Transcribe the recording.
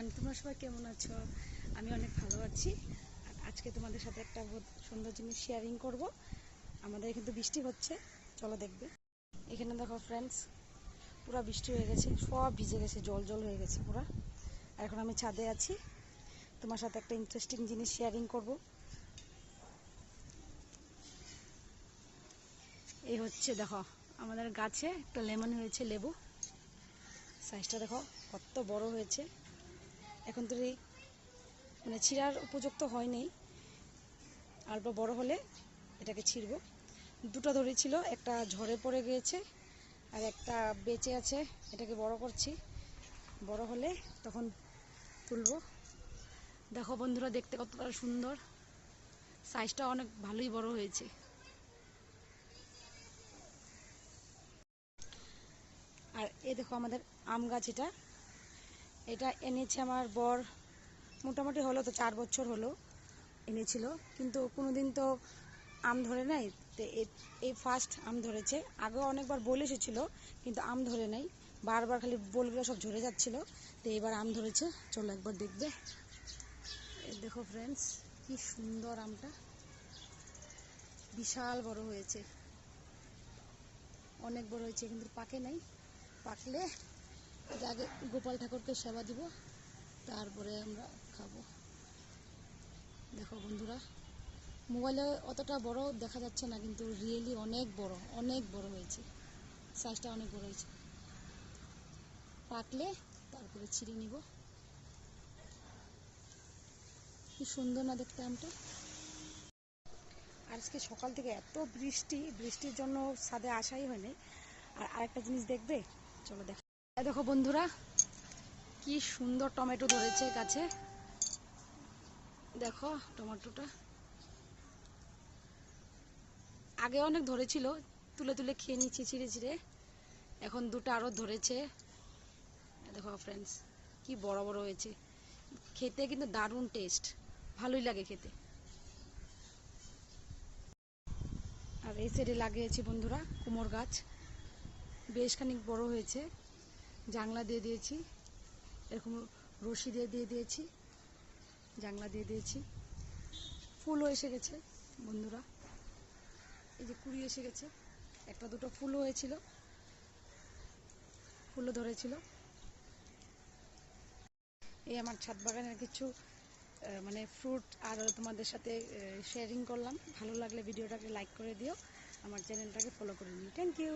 Everyone, তোমরা সবাই কেমন আছো? আমি অনেক ভালো আছি। আর আজকে তোমাদের সাথে একটা বহুত সুন্দর জিনিস শেয়ারিং করব। আমাদের কিন্তু বৃষ্টি হচ্ছে, চলো দেখবে। এখানে দেখো ফ্রেন্ডস, পুরো বৃষ্টি হয়ে গেছে, সব ভিজে গেছে, জল জল হয়ে গেছে পুরো। আর এখন আমি ছাদে আছি, তোমার সাথে একটা ইন্টারেস্টিং জিনিস শেয়ারিং করব। এই হচ্ছে দেখো, আমাদের গাছে একটা লেমন হয়েছে, লেবু। সাইজটা দেখো কত বড় হয়েছে। এখন তো মানে ছিঁড়ার উপযুক্ত হয়নি, অল্প বড় হলে এটাকে ছিঁড়ব। দুটো ধরেছিল, একটা ঝরে পড়ে গিয়েছে আর একটা বেঁচে আছে। এটাকে বড় করছি, বড় হলে তখন তুলব। দেখো বন্ধুরা, দেখতে কতটা সুন্দর, সাইজটা অনেক ভালোই বড় হয়েছে। আর এই দেখো আমাদের আম গাছ, এটা এনেছে আমার বর, মোটামুটি হলো তো 4 বছর হলো এনেছিল, কিন্তু কোনোদিন তো আম ধরে নাই। তো এই ফার্স্ট আম ধরেছে। আগেও অনেকবার বল এসেছিল, কিন্তু আম ধরে নাই, বারবার খালি বলগুলো সব ঝরে যাচ্ছিল। তো এবার আম ধরেছে, চলো একবার দেখবে। এই দেখো ফ্রেন্ডস, কি সুন্দর আমটা, বিশাল বড় হয়েছে, অনেক বড় হয়েছে, কিন্তু পাকে নাই। পাকলে আগে গোপাল ঠাকুরকে সেবা দিব, তারপরে আমরা খাবো। দেখো বন্ধুরা, মোবাইলে অতটা বড় দেখা যাচ্ছে না, কিন্তু রিয়েলি অনেক বড়, অনেক বড় হয়েছে, সাইজটা অনেক বড় হয়েছে। পাকলে তারপরে ছিঁড়ে নিব। কি সুন্দর না দেখতে আমটা। আর আজকে সকাল থেকে এত বৃষ্টির জন্য ছাদে আসাই হয়নি। আর আরেকটা জিনিস দেখবে, চলো দেখো। দেখো বন্ধুরা, কি সুন্দর টমেটো ধরেছে গাছে। দেখো টমেটোটা, আগে অনেক ধরেছিল, তুলে তুলে খেয়ে নিচ্ছি ছিঁড়ে ছিঁড়ে। এখন দুটো আরো ধরেছে। দেখো ফ্রেন্ডস, কি বড় বড় হয়েছে, খেতে কিন্তু দারুণ টেস্ট, ভালোই লাগে খেতে। আর এই সাইডে লাগিয়েছি বন্ধুরা কুমড় গাছ, বেশ খানিক বড় হয়েছে। জাংলা দিয়ে দিয়েছি, এরকম রশি দিয়ে দিয়েছি, জাংলা দিয়ে দিয়েছি। ফুলও এসে গেছে বন্ধুরা, এই যে কুড়ি এসে গেছে। একটা দুটো ফুলও হয়েছিল, ফুলও ধরেছিল। এই আমার ছাদ বাগানের কিছু মানে ফ্রুট আর তোমাদের সাথে শেয়ারিং করলাম। ভালো লাগলে ভিডিওটাকে লাইক করে দিও, আমার চ্যানেলটাকে ফলো করে নিও। Thank you.